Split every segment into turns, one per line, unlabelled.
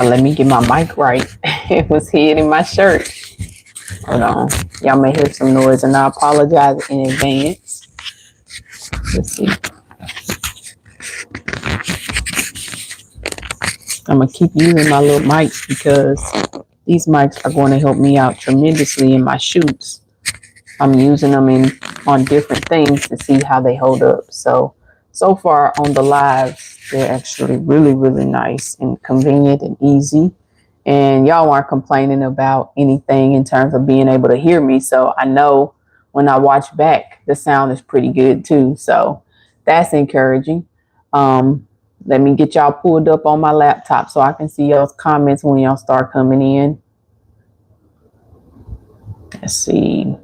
Let me get my mic right. It was hid in my shirt. Hold on. Y'all may hear some noise, and I apologize in advance. Let's see. I'm going to keep using my little mics because these mics are going to help me out tremendously in my shoots. I'm using them on different things to see how they hold up. So far on the lives, they're actually really, really nice and convenient and easy. And y'all aren't complaining about anything in terms of being able to hear me. So I know when I watch back, the sound is pretty good too. So that's encouraging. Let me get y'all pulled up on my laptop so I can see y'all's comments when y'all start coming in. Let's see.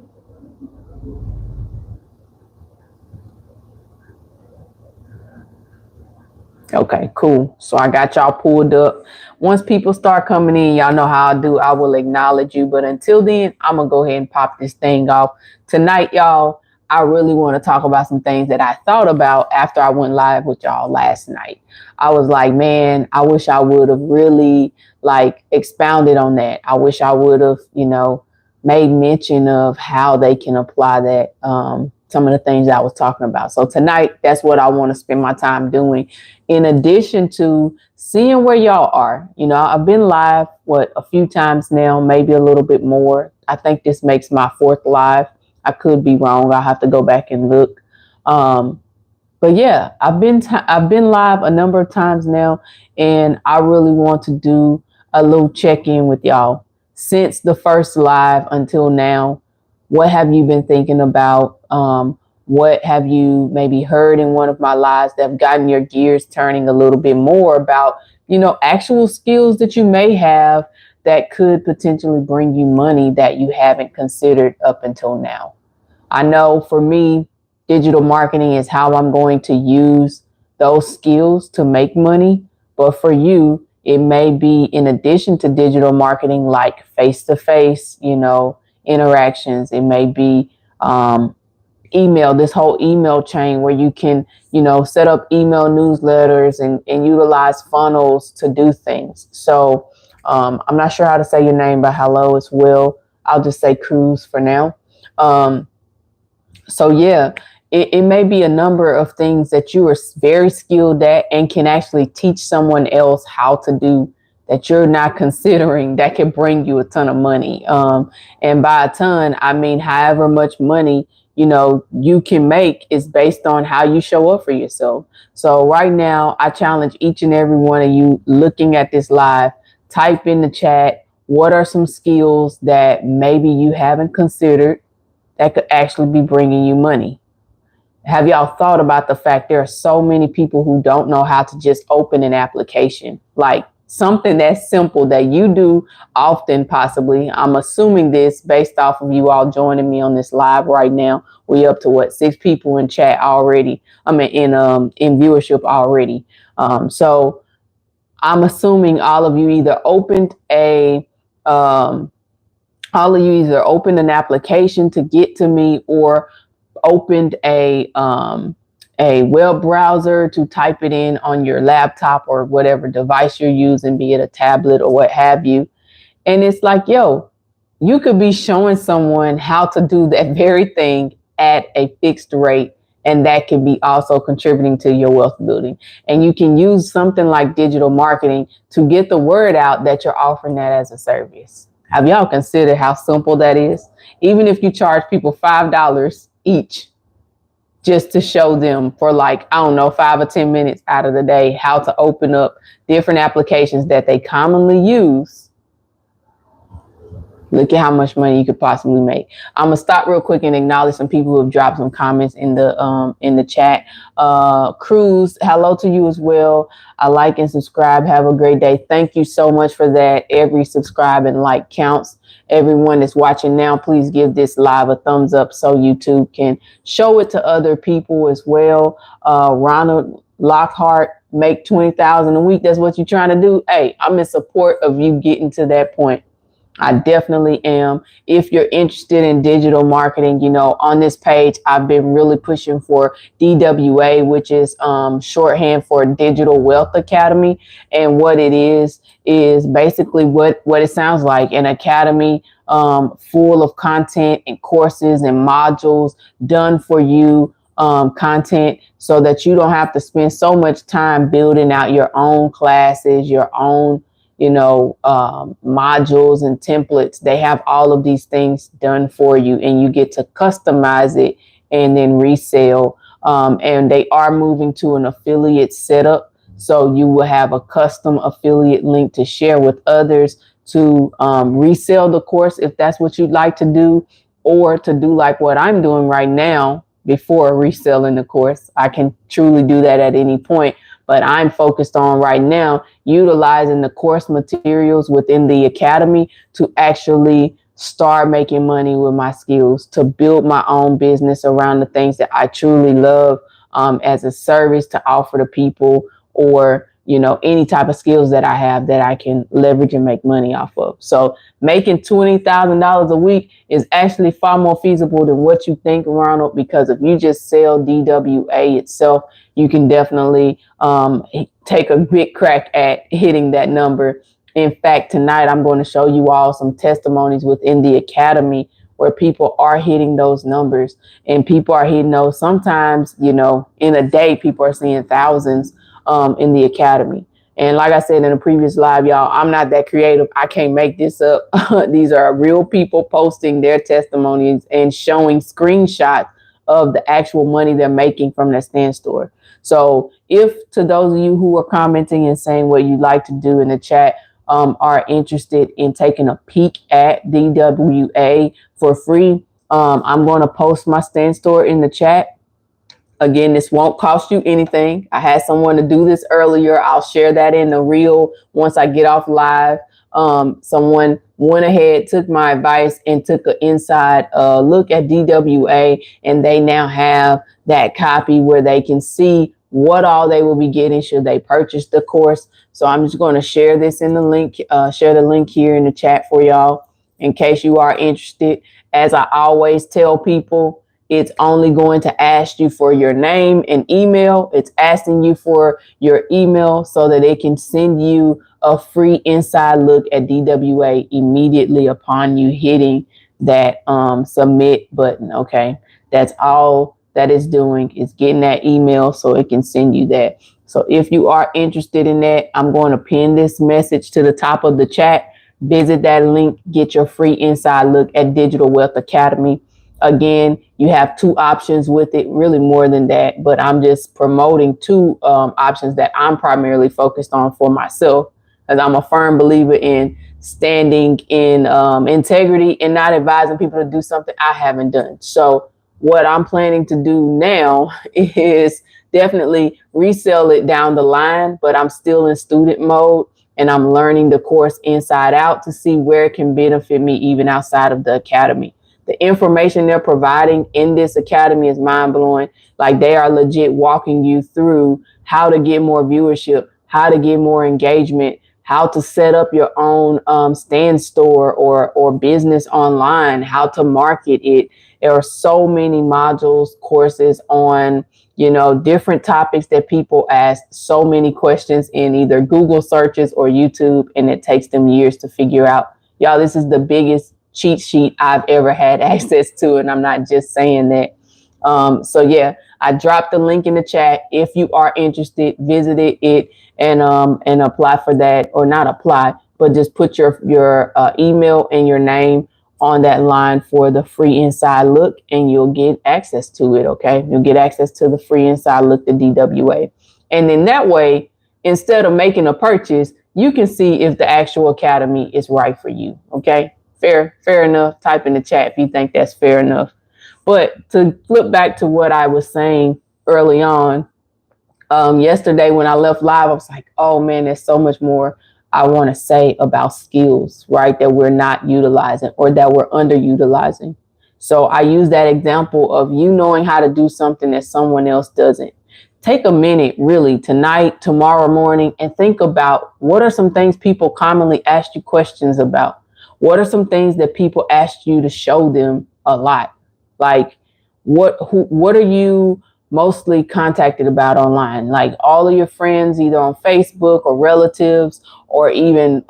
Okay, cool. So I got y'all pulled up. Once people start coming in, y'all know how I do. I will acknowledge you. But until then, I'm going to go ahead and pop this thing off. Tonight, y'all, I really want to talk about some things that I thought about after I went live with y'all last night. I was like, man, I wish I would have really expounded on that. I wish I would have, made mention of how they can apply that, some of the things I was talking about. So tonight, that's what I want to spend my time doing. In addition to seeing where y'all are, I've been live, a few times now, maybe a little bit more. I think this makes my fourth live. I could be wrong. I'll have to go back and look. But yeah, I've been live a number of times now, and I really want to do a little check-in with y'all. Since the first live until now, what have you been thinking about? What have you maybe heard in one of my lives that have gotten your gears turning a little bit more about, actual skills that you may have that could potentially bring you money that you haven't considered up until now? I know for me, digital marketing is how I'm going to use those skills to make money. But for you, it may be in addition to digital marketing, like face-to-face, interactions. It may be email, this whole email chain where you can, set up email newsletters and utilize funnels to do things. So I'm not sure how to say your name, but hello as well. I'll just say Cruz for now. So yeah, it may be a number of things that you are very skilled at and can actually teach someone else how to do that you're not considering that can bring you a ton of money. And by a ton, I mean, however much money, you can make is based on how you show up for yourself. So right now, I challenge each and every one of you looking at this live, type in the chat, what are some skills that maybe you haven't considered that could actually be bringing you money? Have y'all thought about the fact there are so many people who don't know how to just open an application? Like something that's simple that you do often, possibly. I'm assuming this based off of you all joining me on this live right now. We up to 6 people in chat already. I mean, in viewership already. So I'm assuming all of you either opened an application to get to me, or opened a web browser to type it in on your laptop or whatever device you're using, be it a tablet or what have you. And it's like, yo, you could be showing someone how to do that very thing at a fixed rate. And that can be also contributing to your wealth building. And you can use something like digital marketing to get the word out that you're offering that as a service. Have y'all considered how simple that is? Even if you charge people $5 each just to show them for 5 or 10 minutes out of the day how to open up different applications that they commonly use. Look at how much money you could possibly make. I'm gonna stop real quick and acknowledge some people who have dropped some comments in the chat. Cruz, hello to you as well. I like and subscribe. Have a great day. Thank you so much for that. Every subscribe and like counts. Everyone that's watching now, please give this live a thumbs up so YouTube can show it to other people as well. Ronald Lockhart, make $20,000 a week. That's what you're trying to do. Hey, I'm in support of you getting to that point. I definitely am. If you're interested in digital marketing, on this page, I've been really pushing for DWA, which is shorthand for Digital Wealth Academy. And what it is basically what it sounds like, an academy full of content and courses and modules done for you, content, so that you don't have to spend so much time building out your own classes, your own modules and templates. They have all of these things done for you, and you get to customize it and then resell. And they are moving to an affiliate setup. So you will have a custom affiliate link to share with others to resell the course if that's what you'd like to do, or to do like what I'm doing right now before reselling the course. I can truly do that at any point. But I'm focused on right now utilizing the course materials within the academy to actually start making money with my skills, to build my own business around the things that I truly love, as a service to offer to people, or any type of skills that I have that I can leverage and make money off of. So making $20,000 a week is actually far more feasible than what you think, Ronald, because if you just sell DWA itself, you can definitely take a big crack at hitting that number. In fact, tonight I'm going to show you all some testimonies within the academy where people are hitting those numbers, and people are hitting those sometimes, in a day, people are seeing thousands in the academy. And like I said in a previous live, y'all, I'm not that creative. I can't make this up. These are real people posting their testimonies and showing screenshots of the actual money they're making from their Stan Store. So if, to those of you who are commenting and saying what you'd like to do in the chat, are interested in taking a peek at DWA for free, I'm going to post my Stan Store in the chat. Again, this won't cost you anything. I had someone to do this earlier. I'll share that in the reel once I get off live. Someone went ahead, took my advice, and took an inside look at DWA, and they now have that copy where they can see what all they will be getting should they purchase the course. So I'm just going to share this in the link, share the link here in the chat for y'all in case you are interested. As I always tell people, it's only going to ask you for your name and email. It's asking you for your email so that it can send you a free inside look at DWA immediately upon you hitting that submit button. Okay, that's all that is doing, is getting that email so it can send you that. So if you are interested in that, I'm going to pin this message to the top of the chat. Visit that link, get your free inside look at Digital Wealth Academy. Again, you have two options with it, really more than that, but I'm just promoting two options that I'm primarily focused on for myself, as I'm a firm believer in standing in integrity and not advising people to do something I haven't done. So what I'm planning to do now is definitely resell it down the line, but I'm still in student mode, and I'm learning the course inside out to see where it can benefit me even outside of the academy. The information they're providing in this academy is mind-blowing. Like, they are legit walking you through how to get more viewership, how to get more engagement, how to set up your own Stan Store or business online, how to market it. There are so many modules, courses on, different topics that people ask so many questions in either Google searches or YouTube, and it takes them years to figure out. Y'all, this is the biggest cheat sheet I've ever had access to, and I'm not just saying that. So yeah, I dropped the link in the chat. If you are interested, visit it and apply for that, or not apply, but just put your email and your name on that line for the free inside look, and you'll get access to it. Okay, you'll get access to the free inside look to DWA, and then that way, instead of making a purchase, you can see if the actual academy is right for you. Okay. Fair enough. Type in the chat if you think that's fair enough. But to flip back to what I was saying early on, yesterday when I left live, I was like, oh man, there's so much more I want to say about skills, right, that we're not utilizing or that we're underutilizing. So I use that example of you knowing how to do something that someone else doesn't. Take a minute, really, tonight, tomorrow morning, and think about what are some things people commonly ask you questions about. What are some things that people ask you to show them a lot? Like, what are you mostly contacted about online? Like all of your friends, either on Facebook or relatives, or even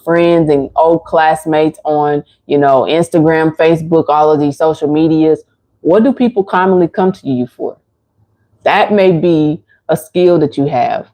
friends and old classmates on, Instagram, Facebook, all of these social medias. What do people commonly come to you for? That may be a skill that you have.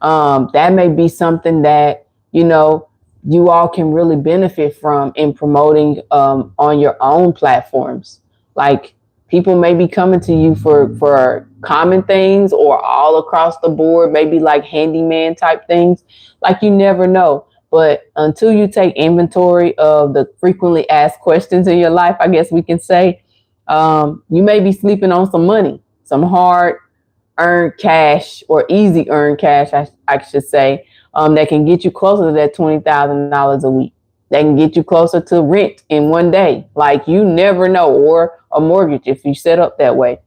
That may be something that, you all can really benefit from in promoting on your own platforms. Like people may be coming to you for common things or all across the board, maybe like handyman type things. Like you never know. But until you take inventory of the frequently asked questions in your life, I guess we can say, you may be sleeping on some money, some hard earned cash or easy earned cash, I should say, that can get you closer to that $20,000 a week. That can get you closer to rent in one day. Like you never know, or a mortgage if you set up that way.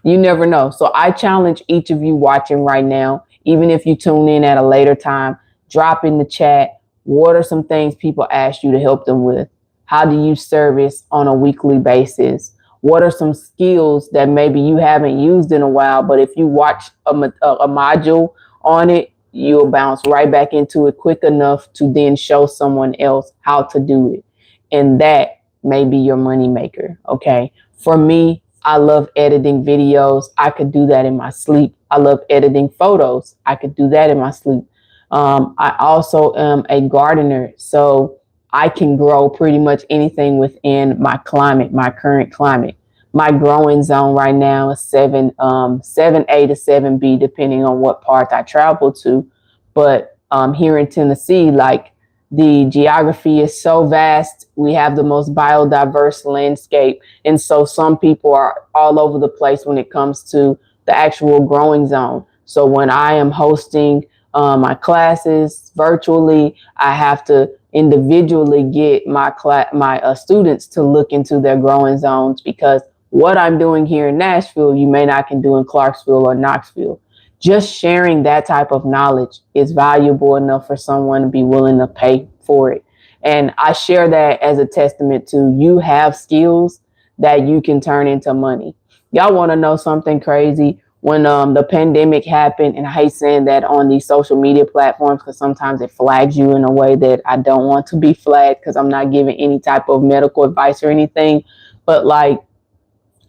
You never know. So I challenge each of you watching right now, even if you tune in at a later time, drop in the chat. What are some things people ask you to help them with? How do you service on a weekly basis? What are some skills that maybe you haven't used in a while, but if you watch a module on it, you'll bounce right back into it quick enough to then show someone else how to do it. And that may be your money maker. Okay. For me, I love editing videos. I could do that in my sleep. I love editing photos. I could do that in my sleep. I also am a gardener, so I can grow pretty much anything within my climate, my current climate. My growing zone right now is 7A to 7B, depending on what part I travel to. But here in Tennessee, like the geography is so vast. We have the most biodiverse landscape. And so some people are all over the place when it comes to the actual growing zone. So when I am hosting my classes virtually, I have to individually get my students to look into their growing zones, because what I'm doing here in Nashville, you may not can do in Clarksville or Knoxville. Just sharing that type of knowledge is valuable enough for someone to be willing to pay for it. And I share that as a testament to you have skills that you can turn into money. Y'all want to know something crazy? When the pandemic happened, and I hate saying that on these social media platforms because sometimes it flags you in a way that I don't want to be flagged, because I'm not giving any type of medical advice or anything. But like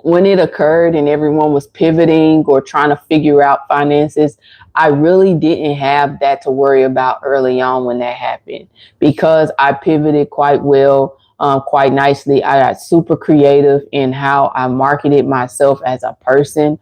when it occurred and everyone was pivoting or trying to figure out finances, I really didn't have that to worry about early on when that happened, because I pivoted quite well. Quite nicely. I got super creative in how I marketed myself as a person,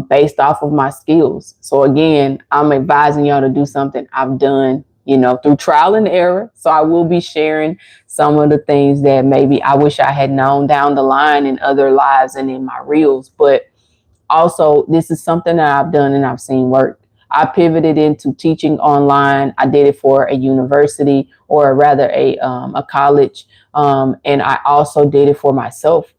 based off of my skills. So again, I'm advising y'all to do something I've done, through trial and error. So I will be sharing some of the things that maybe I wish I had known down the line in other lives and in my reels. But also, this is something that I've done and I've seen work. I pivoted into teaching online. I did it for a university, or rather a college. And I also did it for myself,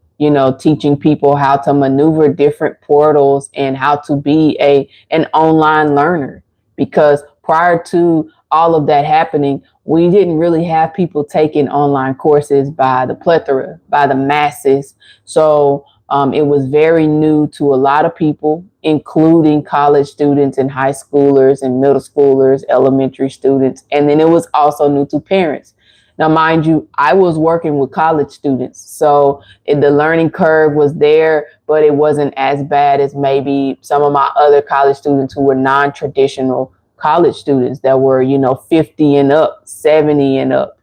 teaching people how to maneuver different portals and how to be an online learner. Because prior to all of that happening, we didn't really have people taking online courses by the plethora, by the masses. So it was very new to a lot of people, including college students and high schoolers and middle schoolers, elementary students. And then it was also new to parents. Now, mind you, I was working with college students, so the learning curve was there, but it wasn't as bad as maybe some of my other college students who were non-traditional college students that were, 50 and up, 70 and up,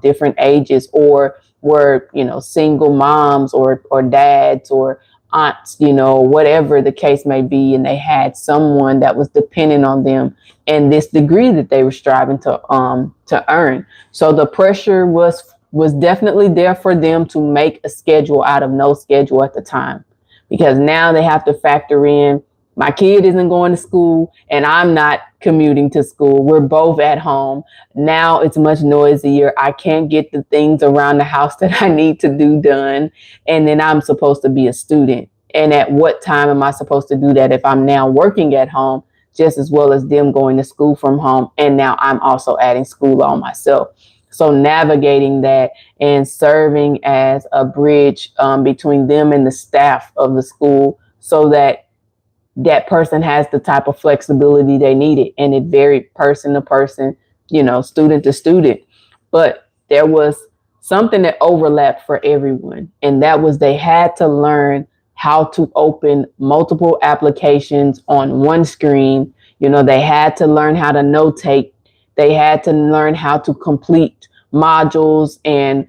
different ages, or were, single moms or dads or aunts, whatever the case may be. And they had someone that was dependent on them and this degree that they were striving to earn. So the pressure was definitely there for them to make a schedule out of no schedule at the time, because now they have to factor in, my kid isn't going to school and I'm not commuting to school. We're both at home. Now it's much noisier. I can't get the things around the house that I need to do done. And then I'm supposed to be a student. And at what time am I supposed to do that if I'm now working at home just as well as them going to school from home? And now I'm also adding school on myself. So navigating that and serving as a bridge between them and the staff of the school, so that that person has the type of flexibility they needed. And it varied person to person, student to student. But there was something that overlapped for everyone. And that was they had to learn how to open multiple applications on one screen. They had to learn how to notate. They had to learn how to complete modules and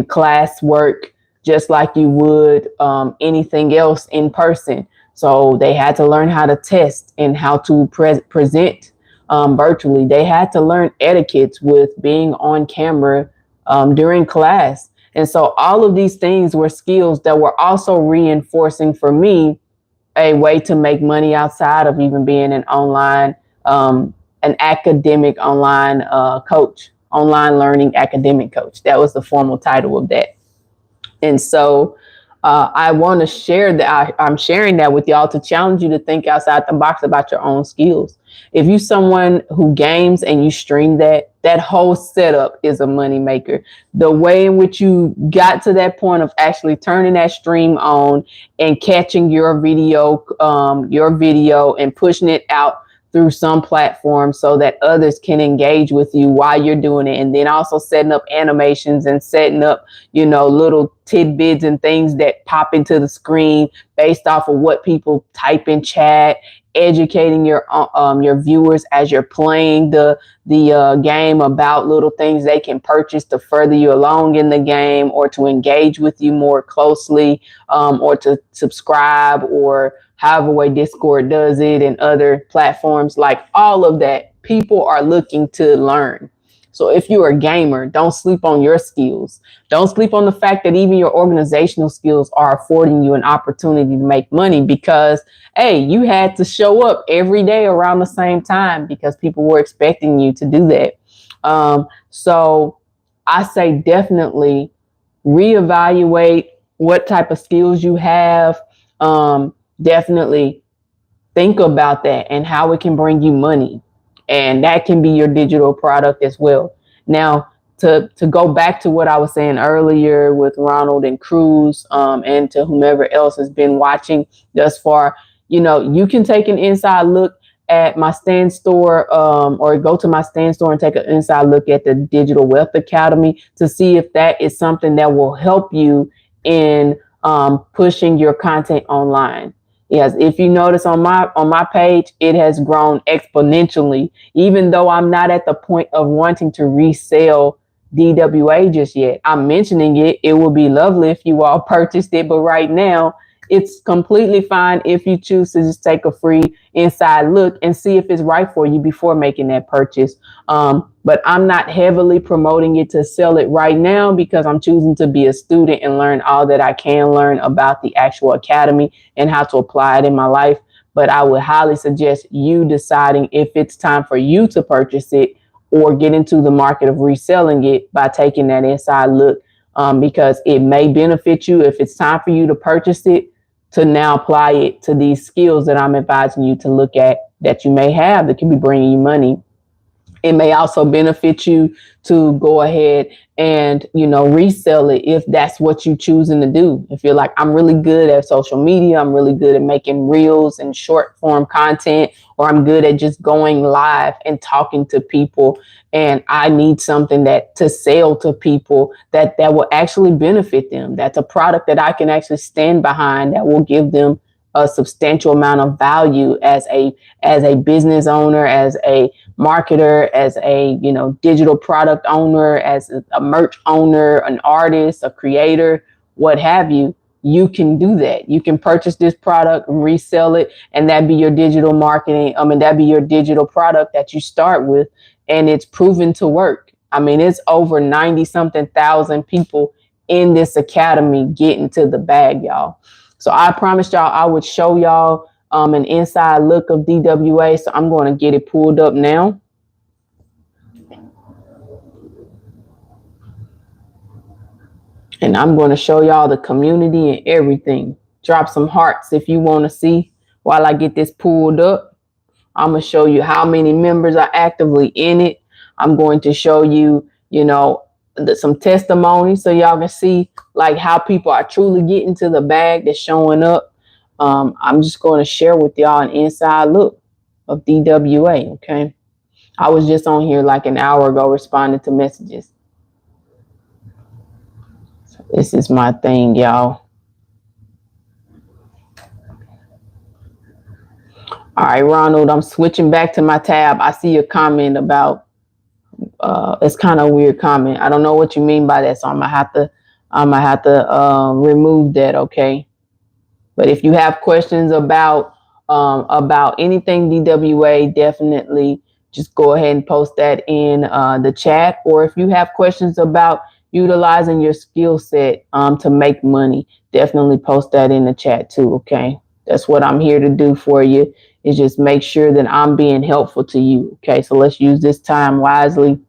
classwork just like you would anything else in person. So they had to learn how to test and how to present virtually. They had to learn etiquettes with being on camera during class. And so all of these things were skills that were also reinforcing for me a way to make money outside of even being an academic online coach, online learning academic coach. That was the formal title of that. And so I want to share that. I'm sharing that with y'all to challenge you to think outside the box about your own skills. If you're someone who games and you stream that whole setup is a money maker. The way in which you got to that point of actually turning that stream on and catching your video and pushing it out through some platform so that others can engage with you while you're doing it. And then also setting up animations and setting up, little tidbits and things that pop into the screen based off of what people type in chat, educating your viewers as you're playing the game about little things they can purchase to further you along in the game, or to engage with you more closely, or to subscribe, or however way Discord does it and other platforms. Like all of that, people are looking to learn. So if you're a gamer, don't sleep on your skills. Don't sleep on the fact that even your organizational skills are affording you an opportunity to make money, because, hey, you had to show up every day around the same time because people were expecting you to do that. So I say definitely reevaluate what type of skills you have. Definitely think about that and how it can bring you money. And that can be your digital product as well. Now, to go back to what I was saying earlier with Ronald and Cruz, and to whomever else has been watching thus far, you can take an inside look at my Stand Store, or go to my Stand Store and take an inside look at the Digital Wealth Academy to see if that is something that will help you in pushing your content online. Yes, if you notice on my page, it has grown exponentially, even though I'm not at the point of wanting to resell DWA just yet. I'm mentioning it. It would be lovely if you all purchased it, but right now it's completely fine if you choose to just take a free inside look and see if it's right for you before making that purchase. But I'm not heavily promoting it to sell it right now because I'm choosing to be a student and learn all that I can learn about the actual academy and how to apply it in my life. But I would highly suggest you deciding if it's time for you to purchase it or get into the market of reselling it by taking that inside look, because it may benefit you if it's time for you to purchase it, to now apply it to these skills that I'm advising you to look at that you may have that can be bringing you money. It may also benefit you to go ahead and, resell it if that's what you're choosing to do. If you're like, I'm really good at social media, I'm really good at making reels and short form content, or I'm good at just going live and talking to people, and I need something that to sell to people that will actually benefit them. That's a product that I can actually stand behind that will give them a substantial amount of value as a business owner, as a marketer, as a digital product owner, as a merch owner, an artist, a creator, what have you. You can do that. You can purchase this product, resell it, and that be your digital marketing. That be your digital product that you start with, and it's proven to work. It's over 90 something thousand people in this academy getting to the bag, y'all. So I promised y'all I would show y'all an inside look of DWA. So I'm going to get it pulled up now. And I'm going to show y'all the community and everything. Drop some hearts if you want to see while I get this pulled up. I'm going to show you how many members are actively in it. I'm going to show you, some testimonies so y'all can see like how people are truly getting to the bag that's showing up. I'm just going to share with y'all an inside look of DWA. Okay. I was just on here like an hour ago responding to messages. So this is my thing, y'all. All right, Ronald, I'm switching back to my tab. I see a comment about it's kind of a weird comment. I don't know what you mean by that, so I'm gonna have to remove that, okay? But if you have questions about anything DWA, definitely just go ahead and post that in the chat. Or if you have questions about utilizing your skill set to make money, definitely post that in the chat too, okay? That's what I'm here to do for you, is just make sure that I'm being helpful to you, okay? So let's use this time wisely.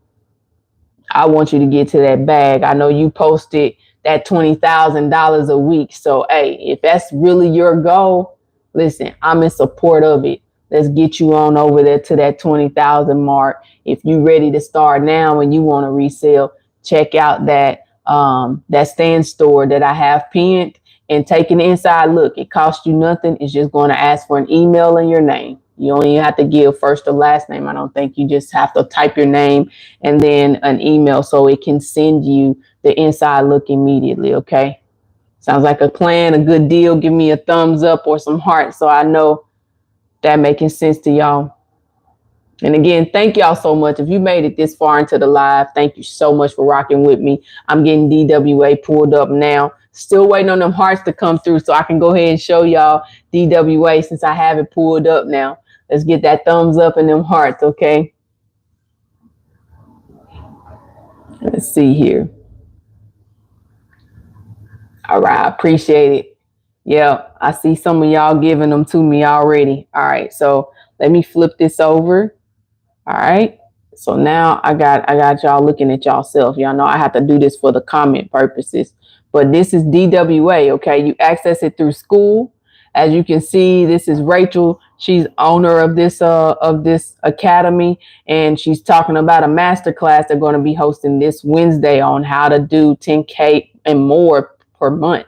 I want you to get to that bag. I know you posted that $20,000 a week. So, hey, if that's really your goal, listen, I'm in support of it. Let's get you on over there to that 20,000 mark. If you're ready to start now and you want to resell, check out that stand store that I have pinned and take an inside look. It costs you nothing. It's just going to ask for an email and your name. You don't even have to give first or last name. I don't think. You just have to type your name and then an email so it can send you the inside look immediately. Okay. Sounds like a plan, a good deal. Give me a thumbs up or some hearts so I know that making sense to y'all. And again, thank y'all so much. If you made it this far into the live, thank you so much for rocking with me. I'm getting DWA pulled up now. Still waiting on them hearts to come through so I can go ahead and show y'all DWA since I have it pulled up now. Let's get that thumbs up and them hearts, okay? Let's see here. All right, I appreciate it. Yeah, I see some of y'all giving them to me already. All right, so let me flip this over. All right, so now I got y'all looking at y'allself. Y'all know I have to do this for the comment purposes, but this is DWA, okay? You access it through school. As you can see, this is Rachel. She's owner of this academy, and she's talking about a masterclass they're going to be hosting this Wednesday on how to do 10K and more per month.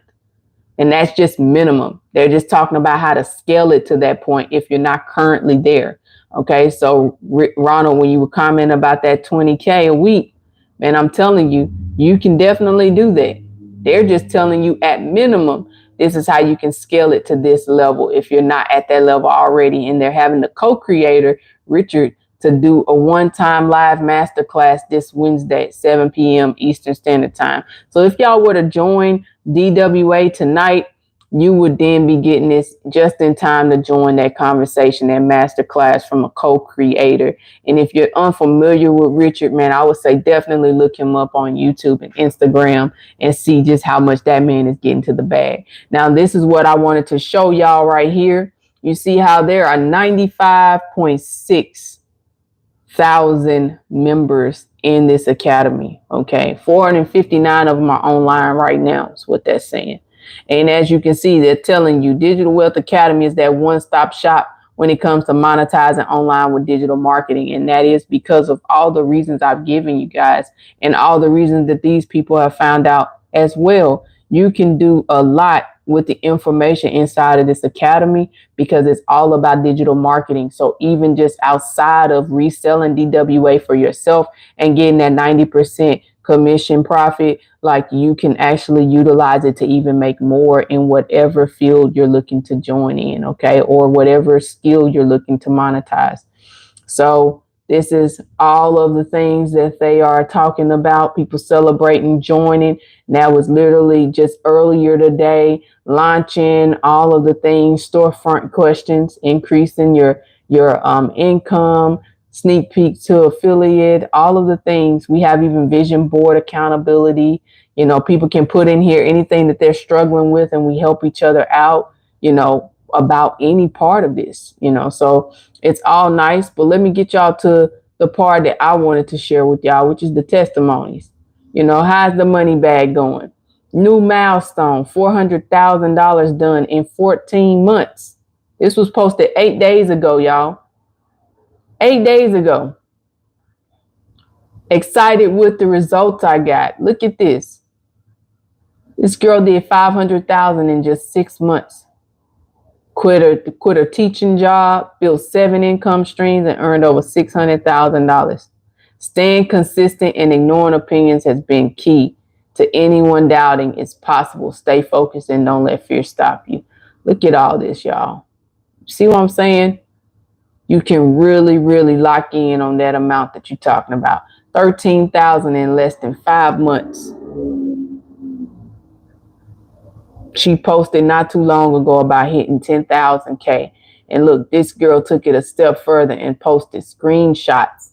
And that's just minimum. They're just talking about how to scale it to that point if you're not currently there. Okay, so Ronald, when you were commenting about that 20K a week, man, I'm telling you, you can definitely do that. They're just telling you at minimum, this is how you can scale it to this level if you're not at that level already. And they're having the co-creator, Richard, to do a one-time live masterclass this Wednesday at 7 p.m. Eastern Standard Time. So if y'all were to join DWA tonight, you would then be getting this just in time to join that conversation, that masterclass from a co-creator. And if you're unfamiliar with Richard, man, I would say definitely look him up on YouTube and Instagram and see just how much that man is getting to the bag. Now, this is what I wanted to show y'all right here. You see how there are 95.6 thousand members in this academy. Okay, 459 of them are online right now is what that's saying. And as you can see, they're telling you Digital Wealth Academy is that one-stop shop when it comes to monetizing online with digital marketing. And that is because of all the reasons I've given you guys and all the reasons that these people have found out as well. You can do a lot with the information inside of this academy because it's all about digital marketing. So even just outside of reselling DWA for yourself and getting that 90% commission profit, like you can actually utilize it to even make more in whatever field you're looking to join in, okay, or whatever skill you're looking to monetize. So this is all of the things that they are talking about, people celebrating, joining. That was literally just earlier today, launching all of the things, storefront questions, increasing your income, sneak peek to affiliate, all of the things. We have even vision board accountability. You know, people can put in here anything that they're struggling with and we help each other out, you know, about any part of this, you know. So it's all nice, but let me get y'all to the part that I wanted to share with y'all, which is the testimonies. You know, how's the money bag going? New milestone, $400,000 done in 14 months. This was posted 8 days ago, y'all. 8 days ago. Excited with the results I got. Look at this. This girl did 500,000 in just 6 months. Quit her teaching job, built 7 income streams, and earned over $600,000. Staying consistent and ignoring opinions has been key to anyone doubting it's possible. Stay focused and don't let fear stop you. Look at all this, y'all. See what I'm saying? You can really, really lock in on that amount that you're talking about. 13,000 in less than 5 months. She posted not too long ago about hitting 10,000 K. And look, this girl took it a step further and posted screenshots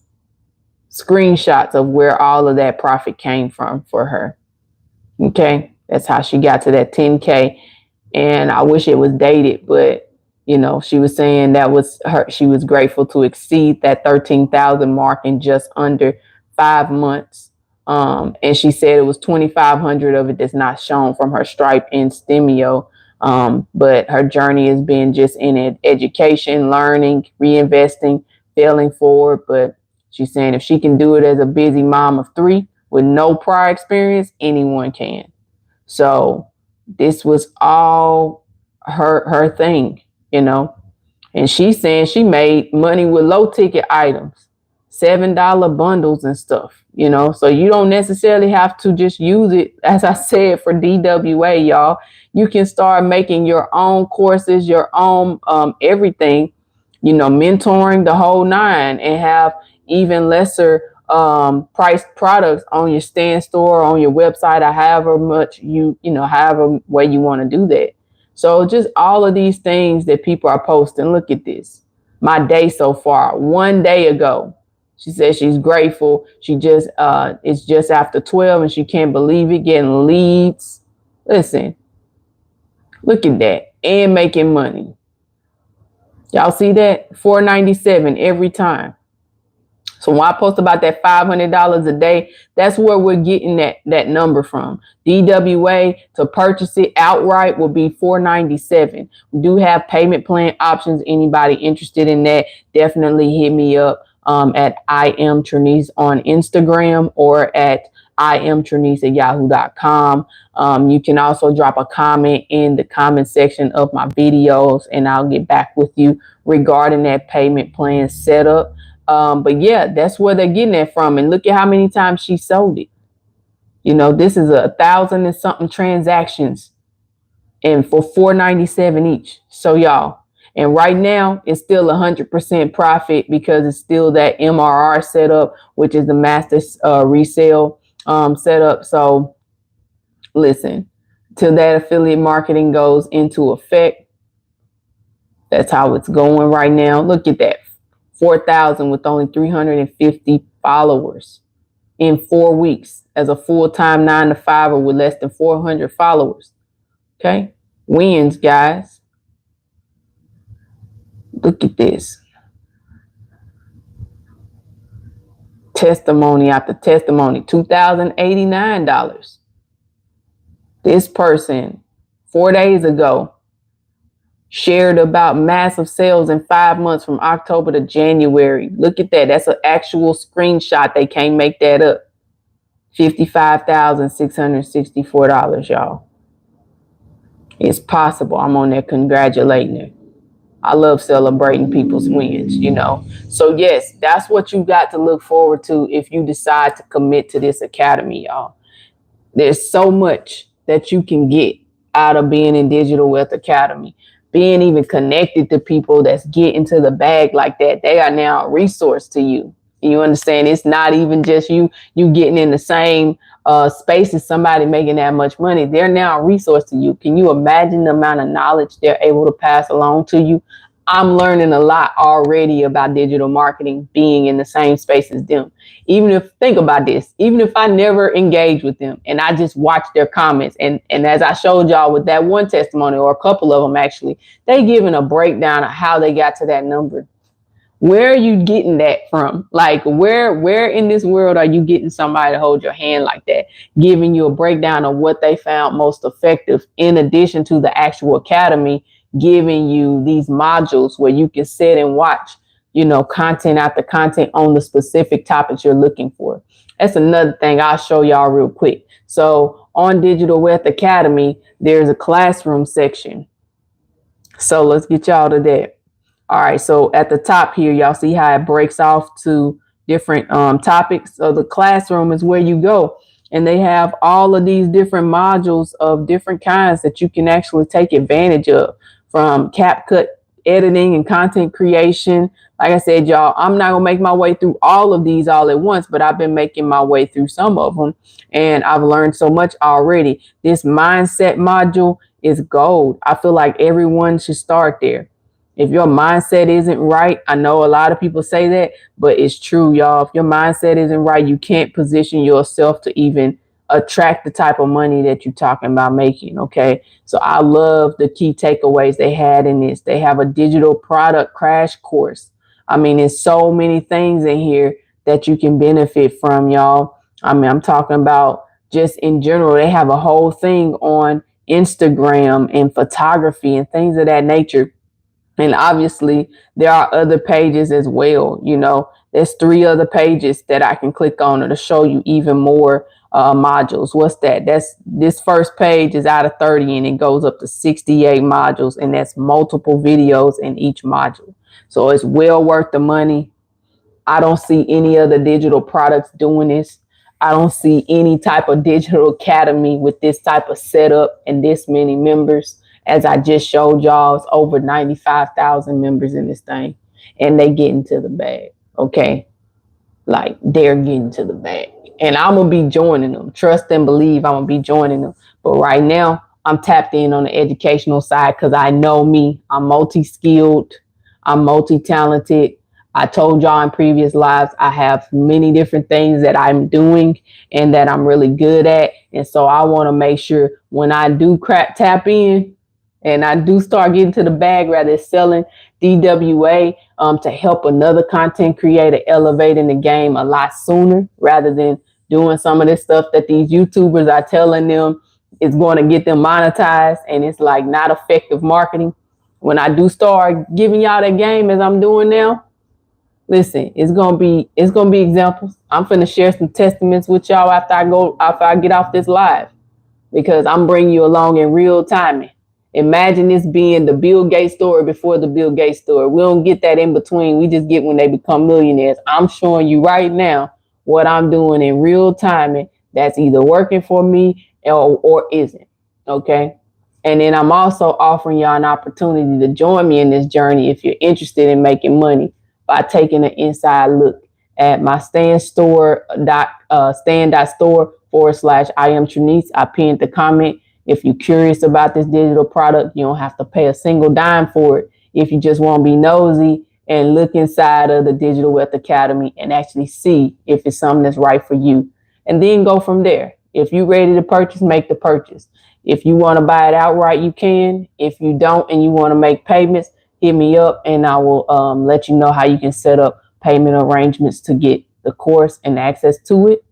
of where all of that profit came from for her. Okay, that's how she got to that 10K. And I wish it was dated, but you know, she was saying that was her. She was grateful to exceed that 13,000 mark in just under 5 months. And she said it was 2,500 of it that's not shown from her Stripe and Stemio. But her journey has been just in education, learning, reinvesting, failing forward. But she's saying if she can do it as a busy mom of 3 with no prior experience, anyone can. So this was all her thing, you know. And she's saying she made money with low ticket items, $7 bundles and stuff. You know, so you don't necessarily have to just use it, as I said, for DWA, y'all. You can start making your own courses, your own everything, you know, mentoring the whole 9, and have even lesser priced products on your stand store, on your website, or however much however way you want to do that. So just all of these things that people are posting. Look at this. My day so far, 1 day ago. She says she's grateful. She just it's just after 12 and she can't believe it, getting leads. Listen, look at that. And making money. Y'all see that? $497 every time. So when I post about that $500 a day, that's where we're getting that number from. DWA, to purchase it outright, will be $497. We do have payment plan options. Anybody interested in that, definitely hit me up at I am Trinice on Instagram, or at iamtrinice@yahoo.com. You can also drop a comment in the comment section of my videos, and I'll get back with you regarding that payment plan setup. But yeah, that's where they're getting it from. And look at how many times she sold it. You know, this is 1,000 and something transactions, and for $497 each. So y'all, and right now it's still 100% profit because it's still that MRR setup, which is the master resale setup. So listen, till that affiliate marketing goes into effect, that's how it's going right now. Look at that. 4,000 with only 350 followers in 4 weeks as a full-time 9-to-5 with less than 400 followers. Okay. Wins, guys. Look at this. Testimony after testimony. $2,089. This person 4 days ago shared about massive sales in 5 months from October to January. Look at that. That's an actual screenshot. They can't make that up. $55,664, y'all. It's possible. I'm on there congratulating her. I love celebrating people's wins, you know. So yes, that's what you got to look forward to if you decide to commit to this academy, y'all. There's so much that you can get out of being in Digital Wealth Academy. Being even connected to people that's getting to the bag like that. They are now a resource to you. You understand? It's not even just you getting in the same space as somebody making that much money. They're now a resource to you. Can you imagine the amount of knowledge they're able to pass along to you? I'm learning a lot already about digital marketing, being in the same space as them. Think about this, even if I never engage with them and I just watch their comments, and as I showed y'all with that one testimony, or a couple of them actually, they giving a breakdown of how they got to that number. Where are you getting that from? Like, where in this world are you getting somebody to hold your hand like that, giving you a breakdown of what they found most effective, in addition to the actual academy giving you these modules where you can sit and watch, you know, content after content on the specific topics you're looking for. That's another thing I'll show y'all real quick. So on Digital Wealth Academy, there's a classroom section. So let's get y'all to that. All right, so at the top here, y'all see how it breaks off to different topics. So the classroom is where you go, and they have all of these different modules of different kinds that you can actually take advantage of, from CapCut editing and content creation. Like I said, y'all, I'm not gonna make my way through all of these all at once, but I've been making my way through some of them, and I've learned so much already. This mindset module is gold. I feel like everyone should start there. If your mindset isn't right, I know a lot of people say that, but it's true, y'all. If your mindset isn't right, you can't position yourself to even attract the type of money that you're talking about making. Okay. So I love the key takeaways they had in this. They have a digital product crash course. I mean, there's so many things in here that you can benefit from, y'all. I mean, I'm talking about just in general. They have a whole thing on Instagram and photography and things of that nature. And obviously, there are other pages as well. You know, there's 3 other pages that I can click on to show you even more modules. What's that? That's this first page is out of 30 and it goes up to 68 modules, and that's multiple videos in each module. So it's well worth the money. I don't see any other digital products doing this. I don't see any type of digital academy with this type of setup and this many members. As I just showed y'all, it's over 95,000 members in this thing, and they get into the bag. Okay. Like, they're getting to the bag, and I'm going to be joining them. Trust and believe I'm going to be joining them. But right now I'm tapped in on the educational side because I know me. I'm multi-skilled. I'm multi-talented. I told y'all in previous lives, I have many different things that I'm doing and that I'm really good at. And so I want to make sure when I do tap in and I do start getting to the bag, rather selling DWA to help another content creator elevate in the game a lot sooner, rather than doing some of this stuff that these YouTubers are telling them is going to get them monetized, and it's like not effective marketing. When I do start giving y'all that game as I'm doing now, listen, it's gonna be examples. I'm finna share some testaments with y'all after I get off this live, because I'm bringing you along in real timing. Imagine this being the Bill Gates story before the Bill Gates story. We don't get that in between. We just get when they become millionaires. I'm showing you right now what I'm doing in real timing that's either working for me or isn't. Okay. And then I'm also offering y'all an opportunity to join me in this journey if you're interested in making money by taking an inside look at my stand.store /I am Trinice. I pinned the comment. If you're curious about this digital product, you don't have to pay a single dime for it. If you just want to be nosy and look inside of the Digital Wealth Academy and actually see if it's something that's right for you, and then go from there. If you're ready to purchase, make the purchase. If you want to buy it outright, you can. If you don't and you want to make payments, hit me up and I will let you know how you can set up payment arrangements to get the course and access to it.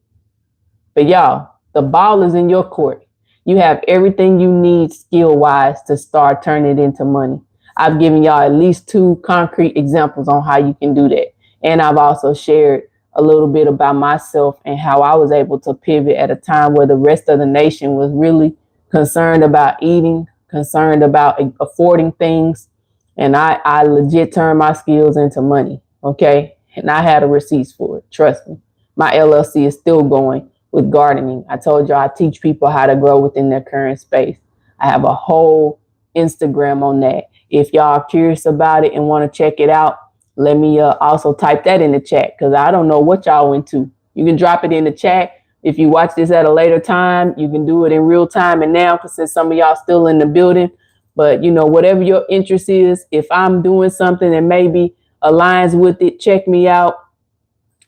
But y'all, the ball is in your court. You have everything you need skill-wise to start turning it into money. I've given y'all at least 2 concrete examples on how you can do that. And I've also shared a little bit about myself and how I was able to pivot at a time where the rest of the nation was really concerned about eating, concerned about affording things. And I legit turned my skills into money. Okay. And I had a receipts for it. Trust me. My LLC is still going with gardening. I told y'all I teach people how to grow within their current space. I have a whole Instagram on that. If y'all are curious about it and want to check it out, let me also type that in the chat, because I don't know what y'all into. You can drop it in the chat. If you watch this at a later time, you can do it in real time and now, because since some of y'all still in the building. But, you know, whatever your interest is, if I'm doing something that maybe aligns with it, check me out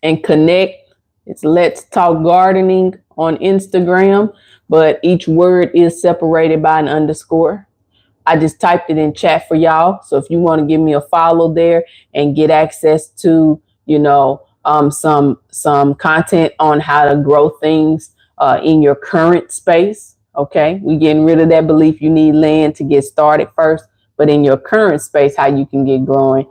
and connect. It's Let's Talk Gardening on Instagram, but each word is separated by an underscore. I just typed it in chat for y'all. So if you want to give me a follow there and get access to, you know, some content on how to grow things in your current space. Okay, we getting rid of that belief you need land to get started first, but in your current space, how you can get growing.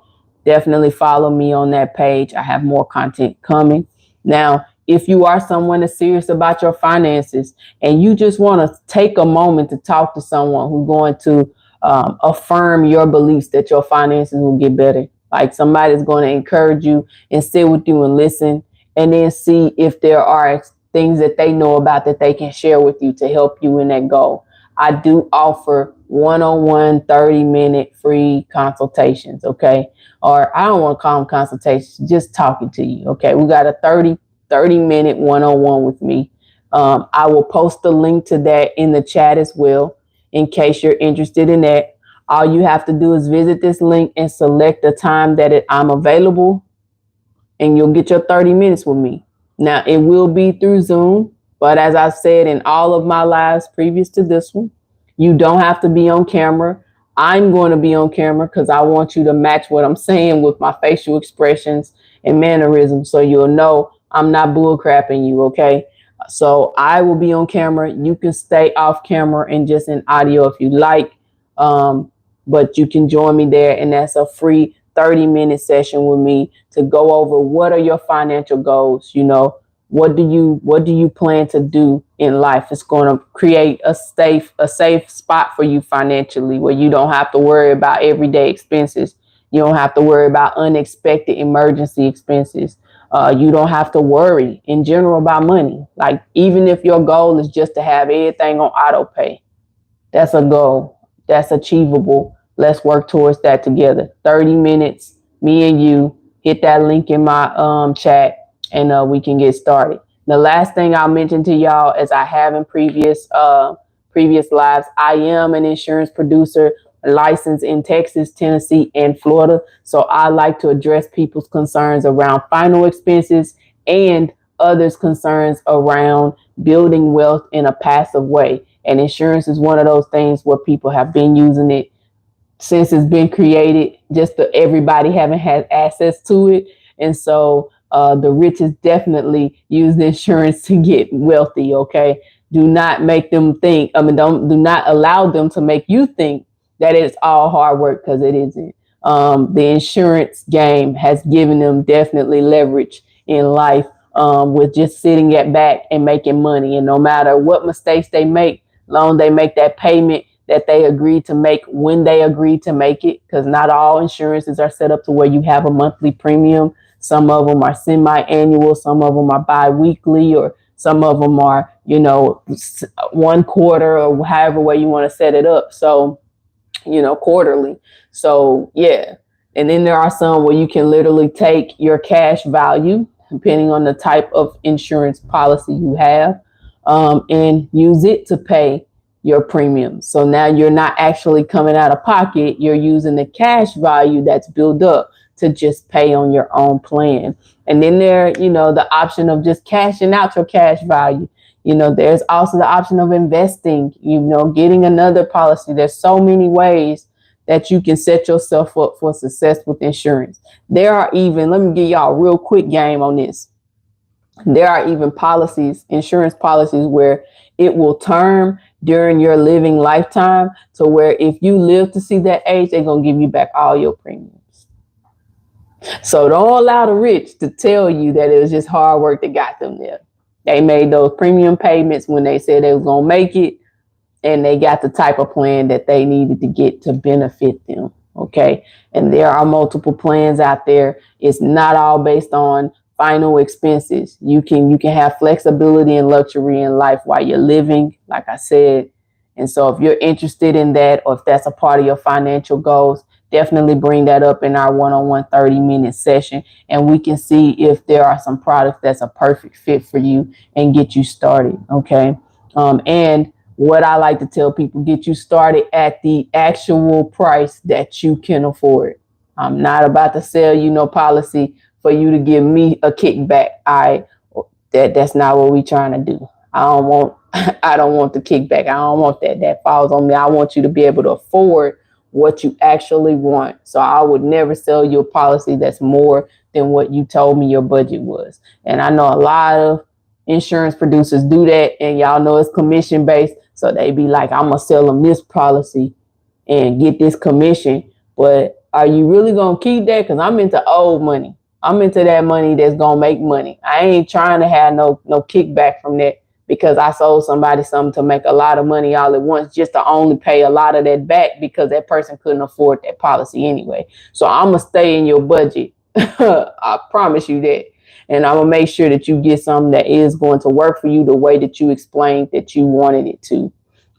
Definitely follow me on that page. I have more content coming. Now, if you are someone that's serious about your finances and you just want to take a moment to talk to someone who's going to affirm your beliefs that your finances will get better, like somebody's going to encourage you and sit with you and listen, and then see if there are things that they know about that they can share with you to help you in that goal. I do offer one-on-one 30-minute free consultations, okay? Or I don't want to call them consultations, just talking to you, okay? We got a 30-minute one-on-one with me. I will post the link to that in the chat as well in case you're interested in that. All you have to do is visit this link and select the time that I'm available, and you'll get your 30 minutes with me. Now, it will be through Zoom, but as I said in all of my lives previous to this one, you don't have to be on camera. I'm going to be on camera because I want you to match what I'm saying with my facial expressions and mannerisms, so you'll know I'm not bullcrapping you, okay? So I will be on camera. You can stay off camera and just in audio if you like, but you can join me there, and that's a free 30-minute session with me to go over what are your financial goals. You know, what do you plan to do in life? It's going to create a safe spot for you financially, where you don't have to worry about everyday expenses. You don't have to worry about unexpected emergency expenses. You don't have to worry in general about money. Like, even if your goal is just to have everything on auto pay, that's a goal. That's achievable. Let's work towards that together. 30 minutes, me and you. Hit that link in my chat, and we can get started. The last thing I'll mention to y'all, as I have in previous lives, I am an insurance producer licensed in Texas, Tennessee, and Florida. So I like to address people's concerns around final expenses and others' concerns around building wealth in a passive way. And insurance is one of those things where people have been using it since it's been created, just everybody haven't had access to it. And so the rich is definitely use insurance to get wealthy, okay? Do not make them think, do not allow them to make you think that it's all hard work, because it isn't. The insurance game has given them definitely leverage in life, with just sitting at back and making money. And no matter what mistakes they make, long they make that payment that they agreed to make when they agreed to make it, because not all insurances are set up to where you have a monthly premium. Some of them are semi-annual, some of them are bi-weekly, or some of them are, 1 quarter, or however way you want to set it up. So, quarterly. So, yeah. And then there are some where you can literally take your cash value, depending on the type of insurance policy you have, and use it to pay your premiums. So now you're not actually coming out of pocket. You're using the cash value that's built up to just pay on your own plan. And then there, the option of just cashing out your cash value. There's also the option of investing, getting another policy. There's so many ways that you can set yourself up for success with insurance. There are even, let me give y'all a real quick game on this. There are even insurance policies where it will term during your living lifetime, to where if you live to see that age, they're going to give you back all your premiums. So don't allow the rich to tell you that it was just hard work that got them there. They made those premium payments when they said they was going to make it, and they got the type of plan that they needed to get to benefit them. Okay. And there are multiple plans out there. It's not all based on final expenses. You can have flexibility and luxury in life while you're living, like I said. And so if you're interested in that, or if that's a part of your financial goals, definitely bring that up in our one-on-one 30-minute session, and we can see if there are some products that's a perfect fit for you and get you started. Okay. And what I like to tell people, get you started at the actual price that you can afford. I'm not about to sell you no policy for you to give me a kickback. That's not what we're trying to do. I don't want the kickback. I don't want that. That falls on me. I want you to be able to afford what you actually want. So I would never sell you a policy that's more than what you told me your budget was. And I know a lot of insurance producers do that, and y'all know it's commission based. So they be like, I'm going to sell them this policy and get this commission. But are you really going to keep that? Because I'm into old money. I'm into that money that's gonna make money. I ain't trying to have no kickback from that because I sold somebody something to make a lot of money all at once just to only pay a lot of that back because that person couldn't afford that policy anyway. So I'm gonna stay in your budget. I promise you that. And I'm gonna make sure that you get something that is going to work for you the way that you explained that you wanted it to.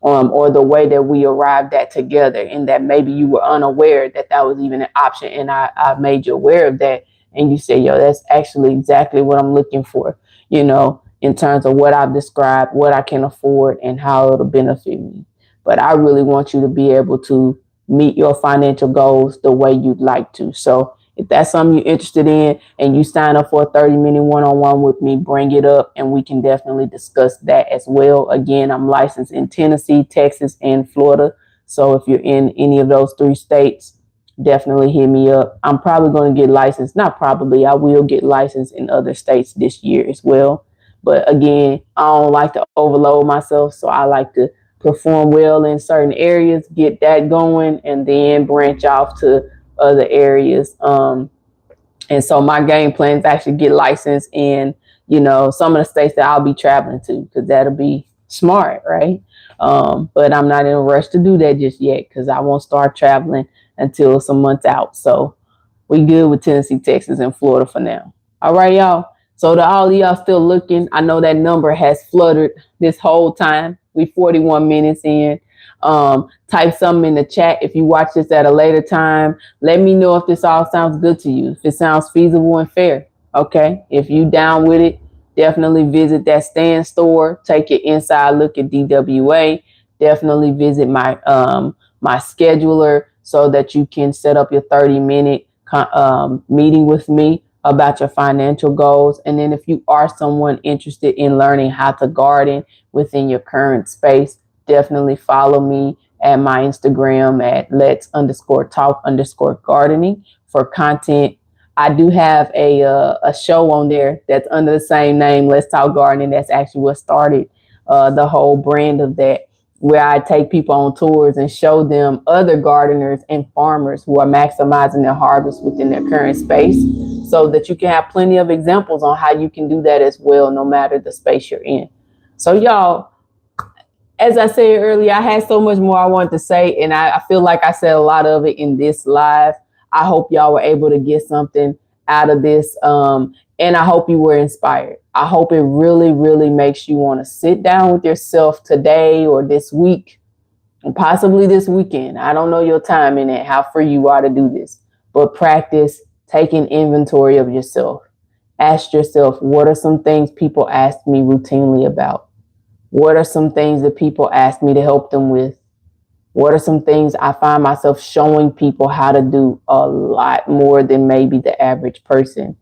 Or the way that we arrived at together, and that maybe you were unaware that that was even an option, and I made you aware of that, and you say, yo, that's actually exactly what I'm looking for, in terms of what I've described, what I can afford, and how it'll benefit me. But I really want you to be able to meet your financial goals the way you'd like to. So if that's something you're interested in and you sign up for a 30-minute one-on-one with me, bring it up and we can definitely discuss that as well. Again, I'm licensed in Tennessee, Texas, and Florida. So if you're in any of those 3 states, definitely hit me up. I'm probably going to get licensed. Not probably, I will get licensed in other states this year as well. But again, I don't like to overload myself. So I like to perform well in certain areas, get that going, and then branch off to other areas. And so my game plan is actually get licensed in, some of the states that I'll be traveling to, because that'll be smart, right? But I'm not in a rush to do that just yet because I won't start traveling until some months out. So we good with Tennessee, Texas, and Florida for now. All right, y'all. So to all of y'all still looking, I know that number has fluttered this whole time. We 41 minutes in. Type something in the chat if you watch this at a later time. Let me know if this all sounds good to you, if it sounds feasible and fair. Okay, if you down with it, definitely visit that Stand store. Take your inside look at DWA. Definitely visit my my scheduler so that you can set up your 30-minute meeting with me about your financial goals. And then if you are someone interested in learning how to garden within your current space, definitely follow me at my Instagram at let's_talk_gardening for content. I do have a show on there that's under the same name, Let's Talk Gardening. That's actually what started the whole brand of that, where I take people on tours and show them other gardeners and farmers who are maximizing their harvest within their current space, so that you can have plenty of examples on how you can do that as well, no matter the space you're in. So y'all, as I said earlier, I had so much more I wanted to say, and I feel like I said a lot of it in this live. I hope y'all were able to get something out of this, and I hope you were inspired. I hope it really, really makes you want to sit down with yourself today or this week, and possibly this weekend. I don't know your time in it, how free you are to do this, but practice taking inventory of yourself. Ask yourself, what are some things people ask me routinely about? What are some things that people ask me to help them with? What are some things I find myself showing people how to do a lot more than maybe the average person?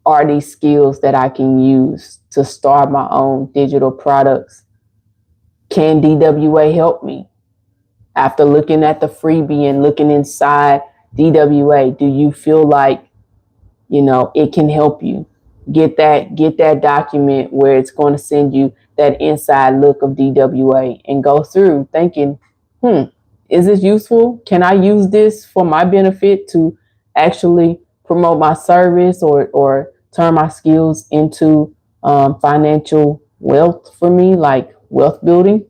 Are these skills that I can use to start my own digital products? Can DWA help me? After looking at the freebie and looking inside DWA, do you feel like, it can help you? Get that document where it's going to send you that inside look of DWA and go through thinking, is this useful? Can I use this for my benefit to actually promote my service or turn my skills into financial wealth for me, like wealth building?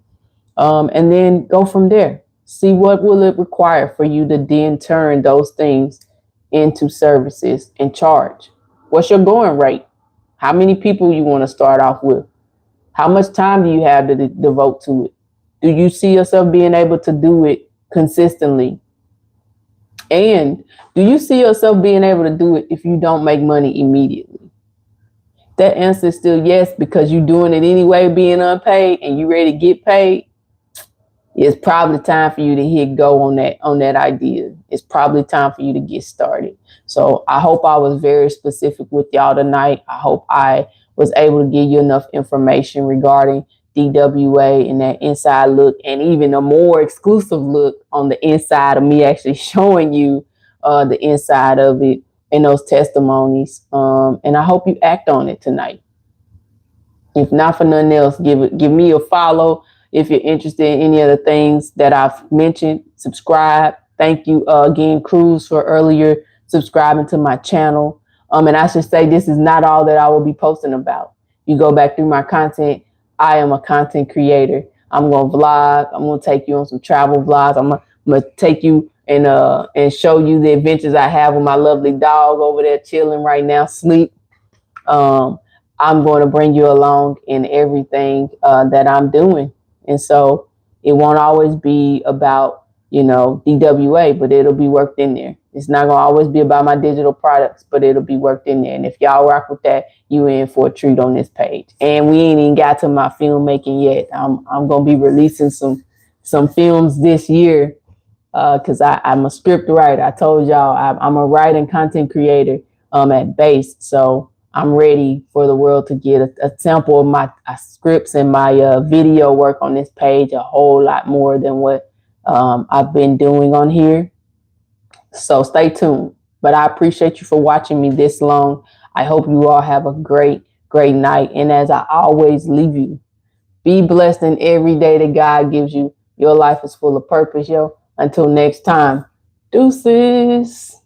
And then go from there. See what will it require for you to then turn those things into services and charge. What's your going rate? How many people you want to start off with? How much time do you have to devote to it? Do you see yourself being able to do it consistently? And do you see yourself being able to do it if you don't make money immediately? That answer is still yes, because you're doing it anyway, being unpaid, and you ready to get paid. It's probably time for you to hit go on that idea. It's probably time for you to get started. So I hope I was very specific with y'all tonight. I hope I was able to give you enough information regarding DWA and that inside look, and even a more exclusive look on the inside of me actually showing you the inside of it and those testimonies. And I hope you act on it tonight. If not for nothing else, give me a follow. If you're interested in any of the things that I've mentioned, subscribe. Thank you again, Cruz, for earlier subscribing to my channel. And I should say this is not all that I will be posting about. You go back through my content. I am a content creator. I'm gonna vlog. I'm gonna take you on some travel vlogs. I'm gonna take you and show you the adventures I have with my lovely dog over there chilling right now, sleep. Um, I'm going to bring you along in everything that I'm doing, and so it won't always be about DWA, but it'll be worked in there. It's not gonna always be about my digital products, but it'll be worked in there. And if y'all rock with that, you in for a treat on this page. And we ain't even got to my filmmaking yet. I'm gonna be releasing some films this year because I'm a script writer. I told y'all I'm a writer and content creator at base. So I'm ready for the world to get a sample of my scripts and my video work on this page, a whole lot more than what I've been doing on here. So stay tuned. But I appreciate you for watching me this long. I hope you all have a great, great night. And as I always leave you, be blessed in every day that God gives you. Your life is full of purpose, yo. Until next time, deuces.